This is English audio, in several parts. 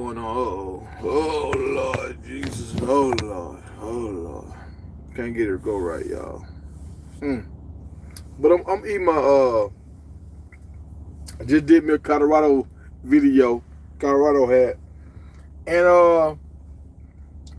going on? Uh-oh. Oh, Lord Jesus. Oh, Lord. Oh, Lord. Can't get it to go right, y'all. But I'm eating my, I just did me a Colorado video, Colorado hat. And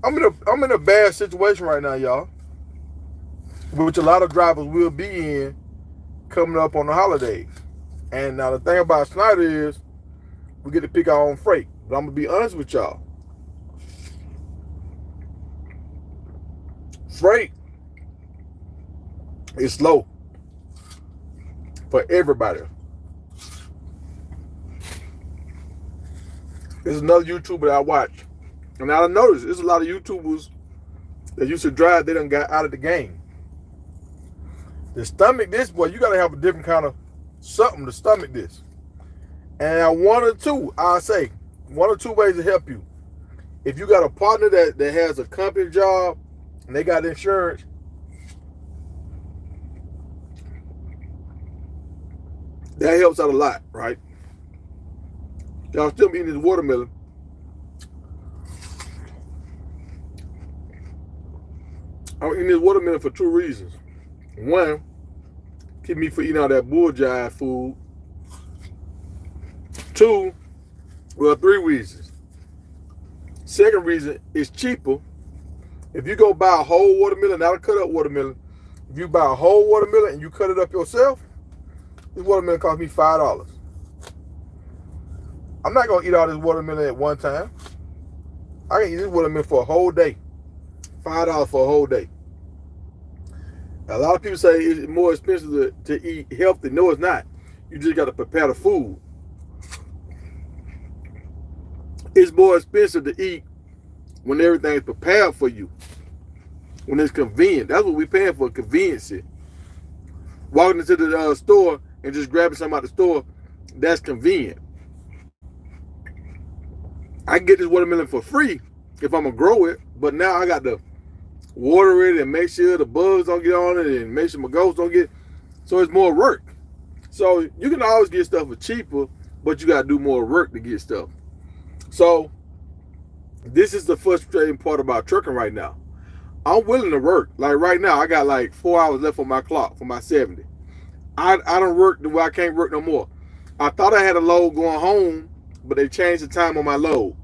I'm in a bad situation right now, y'all. Which a lot of drivers will be in coming up on the holidays. And now the thing about Snyder is we get to pick our own freight. But I'm gonna be honest with y'all. Freight is slow for everybody. There's another YouTuber that I watch. And I noticed there's a lot of YouTubers that used to drive, they done got out of the game. To stomach this, boy, you gotta have a different kind of something to stomach this. And one or two ways to help you. If you got a partner that has a company job and they got insurance, that helps out a lot, right? Y'all still eating this watermelon. I'm eating this watermelon for two reasons. One, keep me from eating all that bull jive food. Two, well, three reasons. Second reason, it's cheaper. If you go buy a whole watermelon, not a cut up watermelon, if you buy a whole watermelon and you cut it up yourself, this watermelon cost me $5. I'm not gonna eat all this watermelon at one time. I can eat this watermelon for a whole day. $5 for a whole day. A lot of people say it's more expensive to eat healthy. No, it's not. You just got to prepare the food. It's more expensive to eat when everything is prepared for you. When it's convenient. That's what we're paying for, convenience. Walking into the store and just grabbing something out the store, that's convenient. I can get this watermelon for free if I'm going to grow it, but now I got to water it and make sure the bugs don't get on it and make sure my goats don't get, so it's more work. So you can always get stuff for cheaper, but you got to do more work to get stuff. So this is the frustrating part about trucking right now. I'm willing to work. Like right now, I got like 4 hours left on my clock for my 70. I don't work the way I can't work no more. I thought I had a load going home, but they changed the time on my load.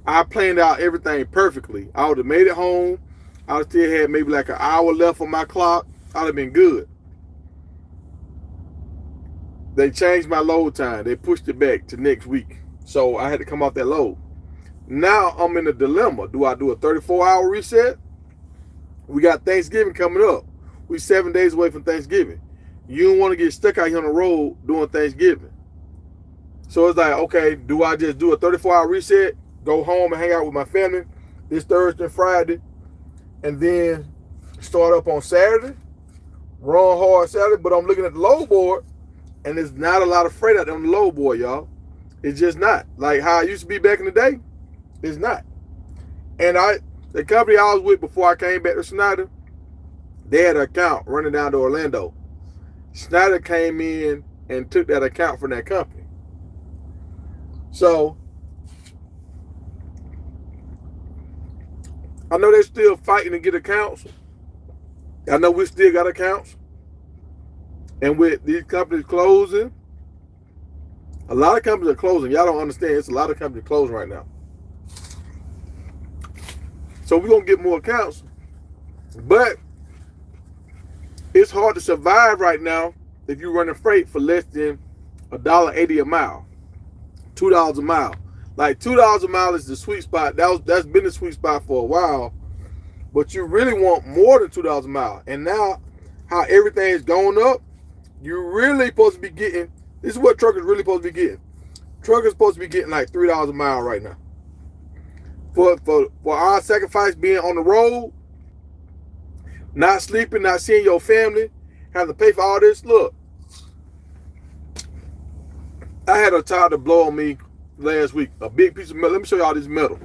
I planned out everything perfectly. I would have made it home. I would still had maybe like an hour left on my clock. I'd have been good. They changed my load time. They pushed it back to next week. So I had to come off that load. Now I'm in a dilemma. Do I do a 34-hour reset? We got Thanksgiving coming up. We 7 days away from Thanksgiving. You don't want to get stuck out here on the road doing Thanksgiving. So it's like, okay, do I just do a 34-hour reset, go home and hang out with my family this Thursday and Friday, and then start up on Saturday, run hard Saturday? But I'm looking at the load board, and there's not a lot of freight out there on the load board, y'all. It's just not. Like how it used to be back in the day, it's not. And the company I was with before I came back to Snyder, they had an account running down to Orlando. Snyder came in and took that account from that company. So I know they're still fighting to get accounts. I know we still got accounts. And with these companies closing, a lot of companies are closing. Y'all don't understand. It's a lot of companies closing right now. So we're going to get more accounts. But it's hard to survive right now if you're running freight for less than $1.80 a mile. $2 a mile. Like $2 a mile is the sweet spot. That's been the sweet spot for a while. But you really want more than $2 a mile. And now how everything is going up, you're really supposed to be getting, this is what truckers really supposed to be getting. Truckers supposed to be getting like $3 a mile right now. For our sacrifice being on the road, not sleeping, not seeing your family, having to pay for all this. Look, I had a tire to blow on me last week. A big piece of metal. Let me show y'all this metal.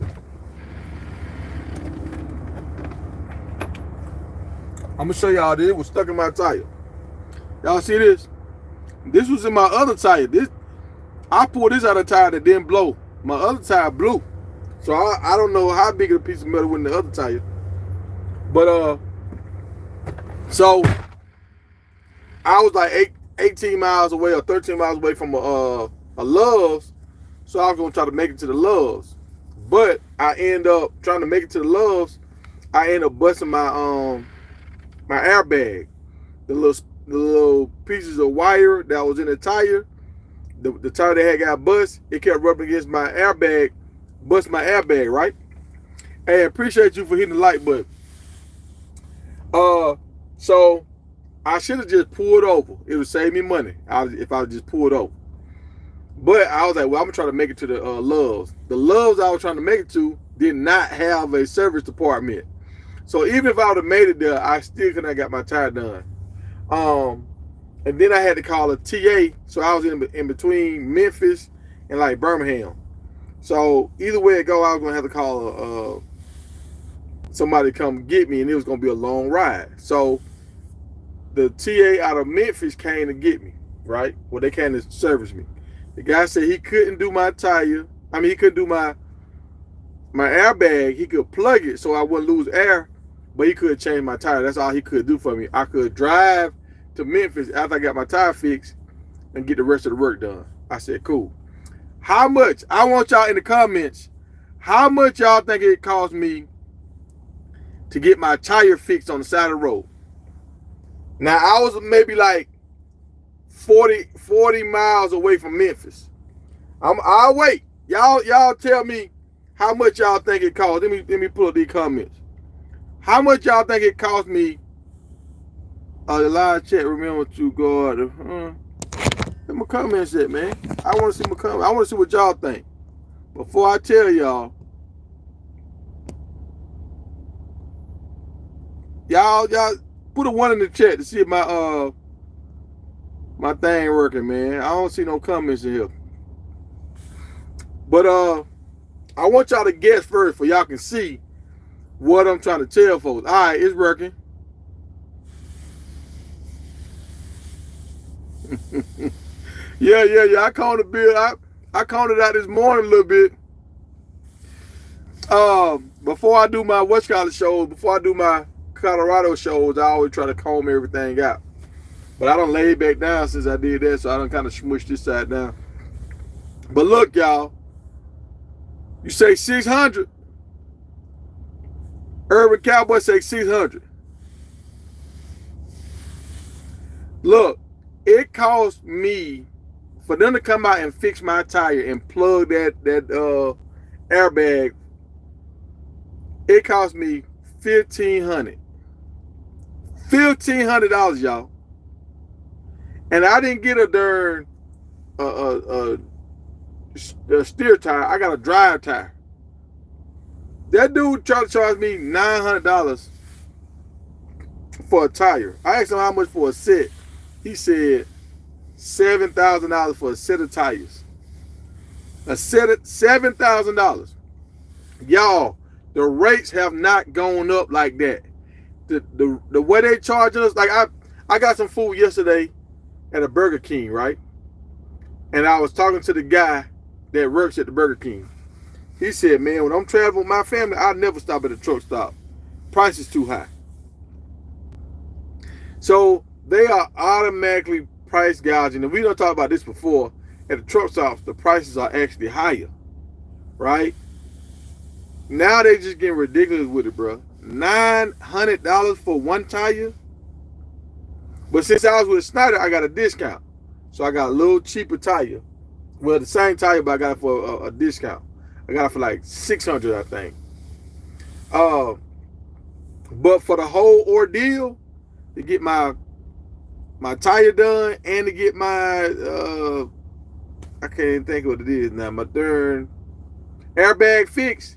I'm going to show y'all this. It was stuck in my tire. Y'all see this? This was in my other tire. I pulled this out of the tire that didn't blow. My other tire blew. So I don't know how big of a piece of metal went in the other tire. But so I was like 18 miles away or 13 miles away from a Love's. So I was gonna try to make it to the Love's. But I end up trying to make it to the Love's. I end up busting my my airbag. The little pieces of wire that was in the tire. The tire that had got bust, it kept rubbing against my airbag, bust my airbag, right? Hey, appreciate you for hitting the like button. So I should have just pulled over. It would save me money if I just pulled over. But I was like, well, I'm gonna try to make it to the Love's. The Love's I was trying to make it to did not have a service department. So even if I would have made it there, I still couldn't have got my tire done. And then I had to call a TA. So I was in between Memphis and like Birmingham. So either way it go, I was gonna have to call somebody to come get me, and it was gonna be a long ride. So the TA out of Memphis came to get me, right? Well, they came to service me. The guy said he couldn't do my tire. I mean, he couldn't do my airbag. He could plug it so I wouldn't lose air, but he could change my tire. That's all he could do for me. I could drive to Memphis after I got my tire fixed and get the rest of the work done. I said, cool. How much? I want y'all in the comments. How much y'all think it cost me to get my tire fixed on the side of the road? Now, I was maybe like 40 miles away from Memphis. I'll wait. Y'all tell me how much y'all think it cost. Let me pull up these comments. How much y'all think it cost me? The live chat, remember to go out. Let my comments at, man. I want to see my comments. I want to see what y'all think. Before I tell y'all, y'all put a 1 in the chat to see if my my thing working, man. I don't see no comments in here. But I want y'all to guess first, so y'all can see what I'm trying to tell folks. All right, it's working. Yeah. I counted the bill. I counted out this morning a little bit. Before I do my West College shows, before I do my Colorado shows, I always try to comb everything out. But I done laid back down since I did that, so I done kind of smushed this side down. But look, y'all. You say 600. Urban Cowboy say 600. Look, it cost me for them to come out and fix my tire and plug that airbag. It cost me $1,500. $1,500, y'all. And I didn't get a darn steer tire. I got a drive tire. That dude tried to charge me $900 for a tire. I asked him how much for a set. He said $7,000 for a set of tires. A set of $7,000. Y'all, the rates have not gone up like that. The way they charge us, like I got some food yesterday at a Burger King, right? And I was talking to the guy that works at the Burger King. He said, man, when I'm traveling with my family, I never stop at a truck stop. Price is too high. So they are automatically price gouging. And we don't talk about this before. At the truck stops, the prices are actually higher, right? Now they just getting ridiculous with it, bro. $900 for one tire. But since I was with Snyder, I got a discount. So I got a little cheaper tire. Well, the same tire, but I got it for a discount. I got it for like $600, I think. But for the whole ordeal, to get my tire done and to get my I can't even think what it is now, my darn airbag fixed,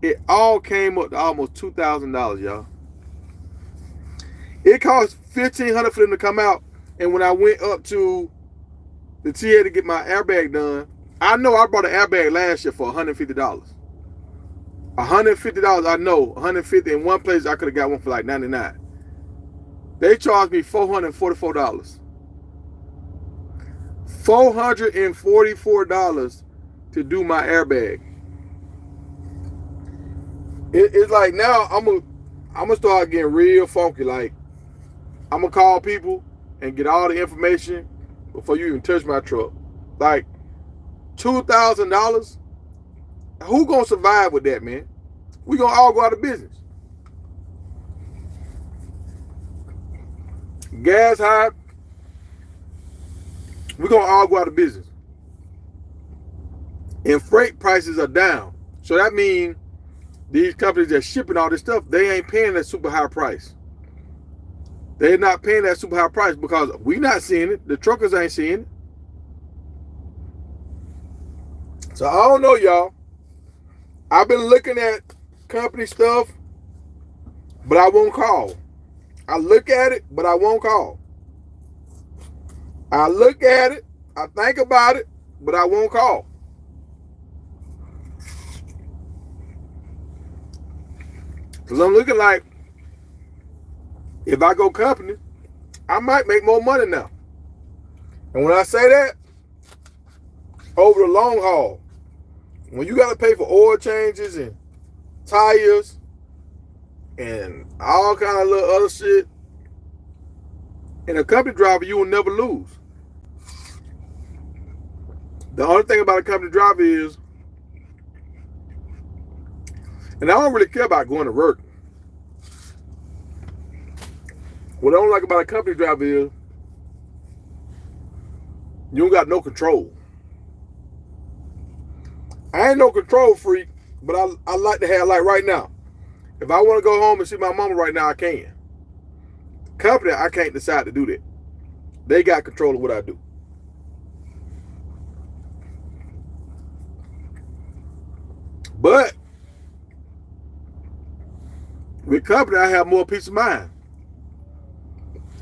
it all came up to almost $2,000, y'all. It cost $1,500 for them to come out, and when I went up to the TA to get my airbag done, I know I bought an airbag last year for $150. $150, I know. $150 in one place, I could have got one for like $99. They charged me $444. $444 to do my airbag. It's like now I'm gonna start getting real funky. Like I'm gonna call people and get all the information before you even touch my truck. Like $2,000. Who gonna survive with that, man? We gonna all go out of business. Gas high. We gonna all go out of business. And freight prices are down. So that means these companies that shipping all this stuff, they ain't paying that super high price. They're not paying that super high price because we not seeing it. The truckers ain't seeing it. So I don't know, y'all. I've been looking at company stuff, but I won't call. I look at it, but I won't call. I look at it, I think about it, but I won't call. Because I'm looking like, if I go company, I might make more money now. And when I say that, over the long haul, when you got to pay for oil changes and tires and all kind of little other shit, and a company driver, you will never lose. The only thing about a company driver is, and I don't really care about going to work. What I don't like about a company driver is, you don't got no control. I ain't no control freak, but I like to have, like right now, if I want to go home and see my mama right now, I can. Company, I can't decide to do that. They got control of what I do. But with company, I have more peace of mind.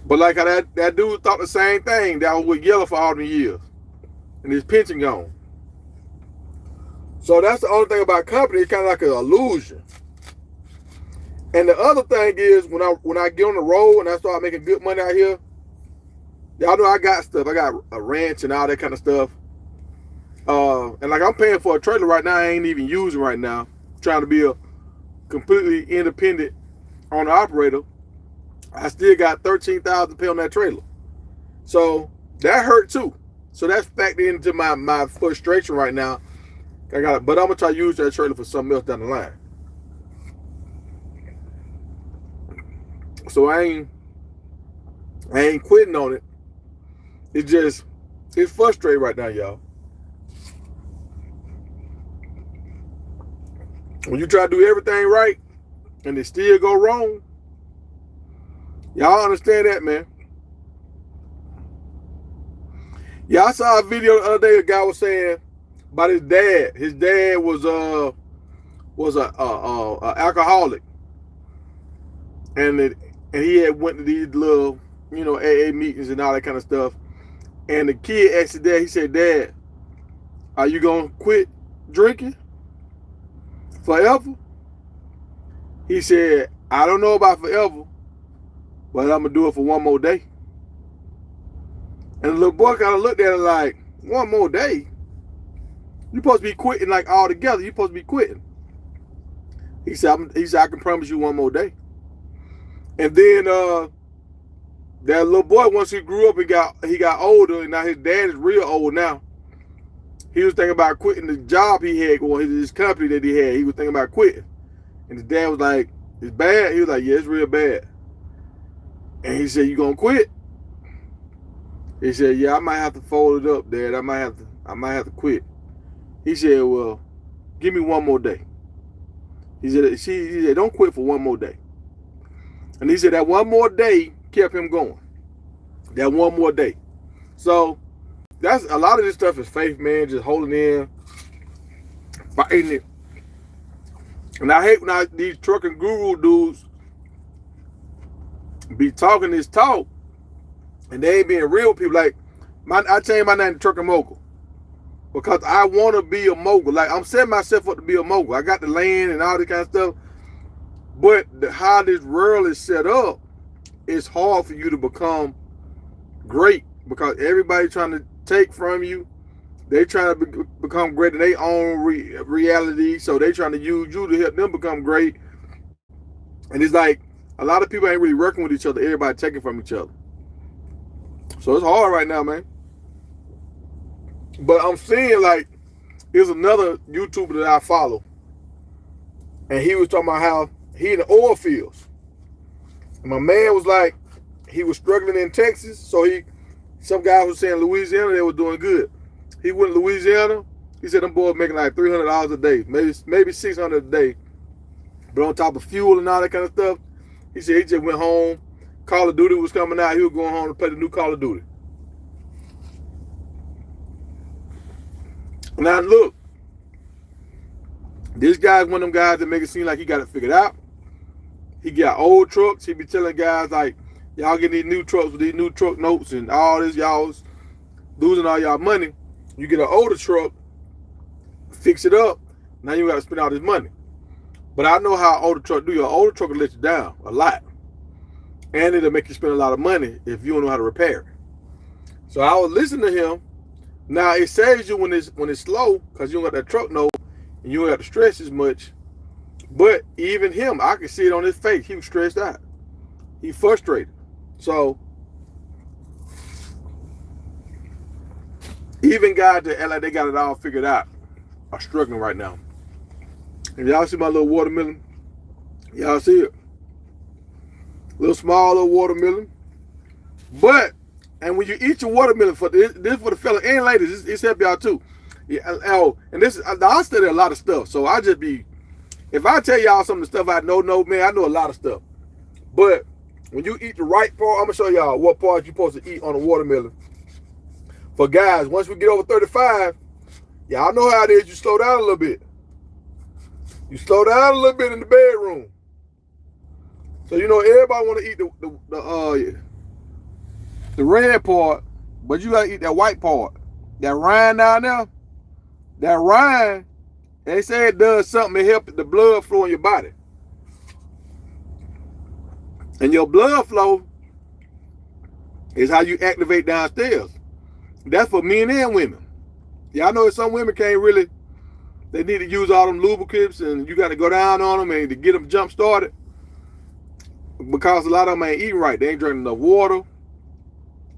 But like how that dude thought the same thing, that was with Yellow for all the years, and his pension gone. So that's the only thing about company. It's kind of like an illusion. And the other thing is, when I get on the road and I start making good money out here, y'all know I got stuff. I got a ranch and all that kind of stuff. And like I'm paying for a trailer right now, I ain't even using right now. Trying to be a completely independent owner operator. I still got $13,000 to pay on that trailer. So that hurt too. So that's factored into my frustration right now. But I'm gonna try to use that trailer for something else down the line. So I ain't quitting on it. It's frustrating right now, y'all. When you try to do everything right and it still go wrong, y'all understand that, man. Yeah, I saw a video the other day. A guy was saying about his dad. His dad was a alcoholic, and he had went to these little, AA meetings and all that kind of stuff. And the kid asked his dad. He said, "Dad, are you gonna quit drinking forever?" He said, "I don't know about forever, but I'm gonna do it for one more day." And the little boy kind of looked at it like, "One more day? You supposed to be quitting like all together. You supposed to be quitting." He said, "I can promise you one more day." And then that little boy, once he grew up, he got older, and now his dad is real old now. He was thinking about quitting the job he had going, his company that he had. He was thinking about quitting. And his dad was like, "It's bad?" He was like, "Yeah, it's real bad." And he said, "You gonna quit?" He said, "Yeah, I might have to fold it up, Dad. I might have to quit." He said, "Well, give me one more day." He said, "Don't quit for one more day." And he said that one more day kept him going. That one more day. So that's a lot of this stuff is faith, man, just holding in, fighting it. And I hate when these trucking guru dudes be talking this talk and they ain't being real people. Like, I changed my name to Trucking Mogul because I want to be a mogul. Like, I'm setting myself up to be a mogul. I got the land and all this kind of stuff. But how this world is set up, it's hard for you to become great because everybody trying to take from you, They trying to become great in their own reality, so they trying to use you to help them become great. And it's like a lot of people ain't really working with each other. Everybody taking from each other. So it's hard right now, man. But I'm seeing like there's another YouTuber that I follow, and he was talking about how he in the oil fields. And my man was like, he was struggling in Texas, so some guy was saying Louisiana they were doing good. He went to Louisiana. He said them boys making like $300 a day, maybe $600 a day. But on top of fuel and all that kind of stuff, he said he just went home. Call of Duty was coming out. He was going home to play the new Call of Duty. Now look, this guy's one of them guys that make it seem like he got it figured out. He got old trucks. He be telling guys like, y'all get these new trucks with these new truck notes and all this, y'all's losing all y'all money. You get an older truck, fix it up, now you got to spend all this money. But I know how an older truck do. Your older truck will let you down a lot. And it'll make you spend a lot of money if you don't know how to repair it. So I was listening to him. Now it saves you when it's slow, because you don't got that truck note and you don't got to stress as much. But even him, I could see it on his face. He was stressed out. He frustrated. So even guys that act like they got it all figured out are struggling right now. And y'all see my little watermelon? Y'all see it? Little small little watermelon. But, and when you eat your watermelon, this for the fella and ladies, it's help y'all too. Yeah, oh, and this is, I study a lot of stuff. So I just be, if I tell y'all some of the stuff I know, man, I know a lot of stuff. But when you eat the right part, I'm going to show y'all what part you're supposed to eat on a watermelon. For guys, once we get over 35, y'all know how it is. You slow down a little bit. You slow down a little bit in the bedroom. So, you know, everybody want to eat the red part, but you got to eat that white part. That rind down there, that rind, they say it does something. It helps the blood flow in your body. And your blood flow is how you activate downstairs. That's for men and women. Y'all know some women can't really, they need to use all them lubricants and you got to go down on them and to get them jump started. Because a lot of them ain't eating right. They ain't drinking enough water.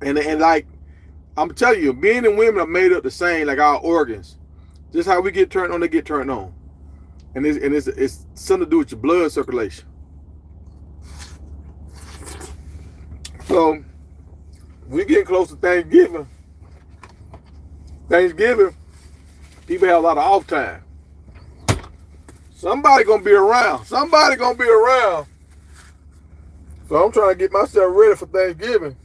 And like, I'm telling you, men and women are made up the same, like our organs. Just how we get turned on, they get turned on. And it's something to do with your blood circulation. So, we getting close to Thanksgiving. People have a lot of off time. Somebody gonna be around. So I'm trying to get myself ready for Thanksgiving.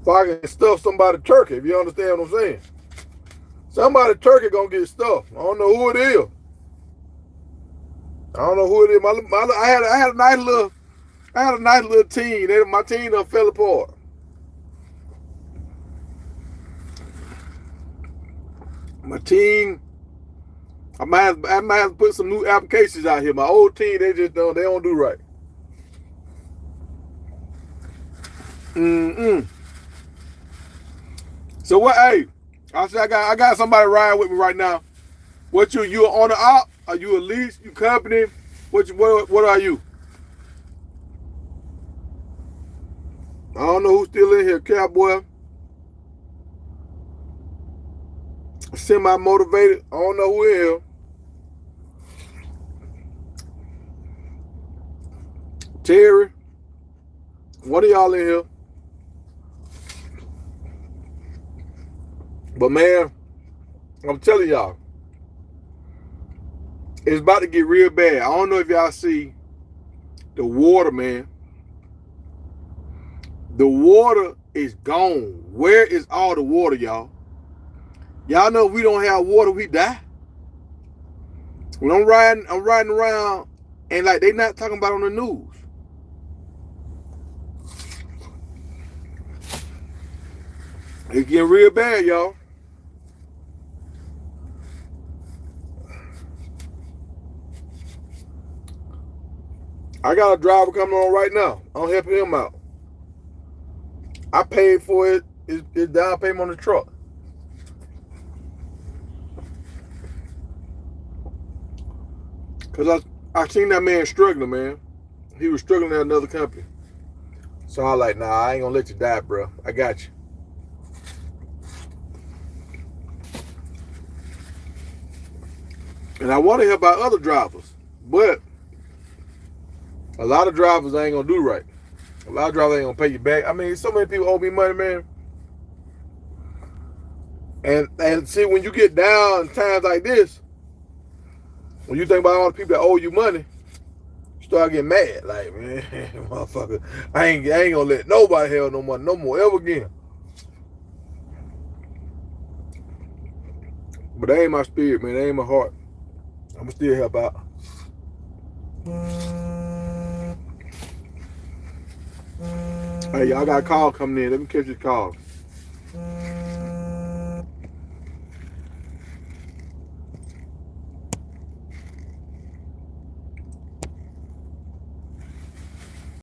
So I can stuff somebody turkey, if you understand what I'm saying. Somebody turkey gonna get stuffed. I don't know who it is. I had a nice little team. My team done fell apart. My team, I might have to put some new applications out here. My old team, they don't do right. So what? Hey, I got somebody riding with me right now. What you on the op? Are you a lease? You company? What are you? I don't know who's still in here, cowboy. Semi-motivated. I don't know who in here. Terry. One of y'all in here. But man, I'm telling y'all, it's about to get real bad. I don't know if y'all see the water, man. The water is gone. Where is all the water, y'all? Y'all know if we don't have water, we die. When I'm riding around and like they not talking about on the news. It's getting real bad, y'all. I got a driver coming on right now. I'm helping him out. I paid for it. It's down payment on the truck. Cause I seen that man struggling, man. He was struggling at another company. So I was like, nah, I ain't gonna let you die, bro. I got you. And I want to help out other drivers, but a lot of drivers ain't gonna do right. A lot of drivers ain't gonna pay you back. I mean, so many people owe me money, man. And see, when you get down in times like this, when you think about all the people that owe you money, you start getting mad. Like, man, motherfucker, I ain't gonna let nobody have no money no more ever again. But that ain't my spirit, man. That ain't my heart. I'ma still help out. Hey, y'all got a call coming in. Let me catch this call.